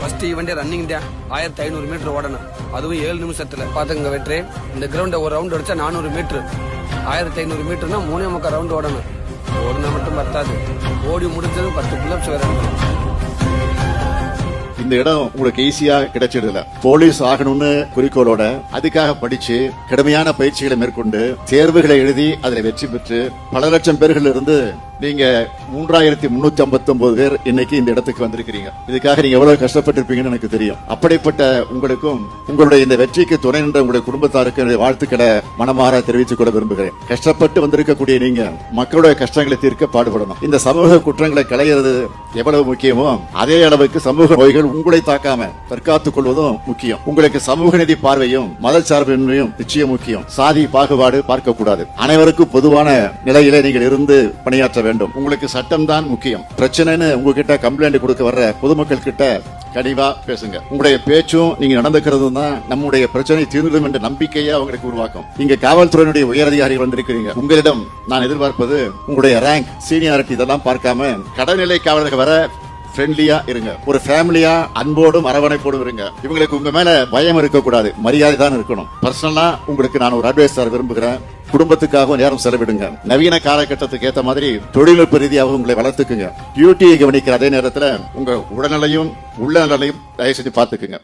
First ஈவெண்டே running தான் 1500 metre ஓடணும், அதுவும் 7 நிமிஷத்துல. பாத்துங்க வெற்றி, இந்த கிரவுண்ட ஒரு ரவுண்ட் அடிச்சா 400 மீட்டர், 1500 மீட்டர்னா 3.25 ரவுண்ட் ஓடணும். ஓடுனா மட்டும் பத்தாது, ஓடி முடிஞ்சதும் 10 புல்லப்ஸ் வேற. இந்த இடம் உங்களுக்கு ஈஸியா கிடைச்சிடல. போலீஸ் ஆகணும்னு குறிக்கோளோட அதுக்காக படிச்சு கடுமையான பயிற்சிகளை மேற்கொண்டு தேர்வுகளை எழுதி அதில் வெற்றி பெற்று பல லட்சம் பேர்கள் இருந்து நீங்க 3359 பேர் இன்னைக்கு இந்த இடத்துக்கு வந்திருக்கிறீங்க. இதுக்காக நீங்க எவ்வளவு கஷ்டப்பட்டிருப்பீங்கன்னு எனக்கு தெரியும். அப்படிப்பட்ட உங்களுக்கும் உங்களுடைய இந்த வெற்றிக்கு துணை நின்ற உங்களுடைய குடும்பத்தாருக்கு வாழ்த்துக்களை மனமாற தெரிவித்துக் கொள்ள விரும்புகிறேன். கஷ்டப்பட்டு வந்திருக்கக்கூடிய நீங்க மக்களுடைய கஷ்டங்களை தீர்க்க பாடுபடணும். இந்த சமூக குற்றங்களை களையிறது எவ்வளவு முக்கியமோ அதே அளவுக்கு சமூக நோய்கள் உங்களை தாக்காம தற்காத்துக் கொள்வதும் முக்கியம். உங்களுக்கு சமூக நீதி பார்வையும் மதச்சார்பின்மையும் நிச்சயம் முக்கியம். சாதி பாகுபாடு பார்க்க கூடாது. அனைவருக்கும் பொதுவான நிலையிலே நீங்கள் இருந்து பணியாற்ற வேண்டும். உங்களுக்கு சட்டம் தான் முக்கியம். பிரச்சனைன்னு உங்ககிட்ட கம்ப்ளைண்ட் கொடுக்க வர்ற பொதுமக்கள் கிட்ட கனிவா பேசுங்க. உங்களுடைய பேச்சும் நீங்க நடந்துக்கிறதும் தான் நம்முடைய பிரச்சனை தீர்ந்துடும் என்ற நம்பிக்கையை அவங்களுக்கு உருவாக்கும். இங்க காவல்துறையினுடைய உயரதிகாரிகள் வந்திருக்கிறீங்க. உங்களிடம் நான் எதிர்பார்ப்பது உங்களுடைய ரேங்க், சீனியாரிட்டி இதெல்லாம் பார்க்காம கடைநிலை காவலர்கள் வர ஃப்ரெண்ட்லியா இருங்க. ஒரு ஃபேமிலியா அன்போடும் அரவணைப்போடும் இருங்க. இவங்களுக்கு உங்க மேல பயம் இருக்கக்கூடாது, மரியாதை தான் இருக்கணும். பர்சனலா உங்களுக்கு நான் ஒரு அட்வைஸ் தர விரும்புகிறேன். குடும்பத்துக்காக நேரம் செலவிடுங்க. நவீன காலகட்டத்துக்கு ஏற்ற மாதிரி தொழில்நுட்ப ரீதியாக உங்களை வளர்த்துக்குங்க. டியூட்டியை கவனிக்கிற அதே நேரத்தில் உங்க உடல்நிலையும் உள்ள நலையும் தயவு செஞ்சு பார்த்துக்குங்க.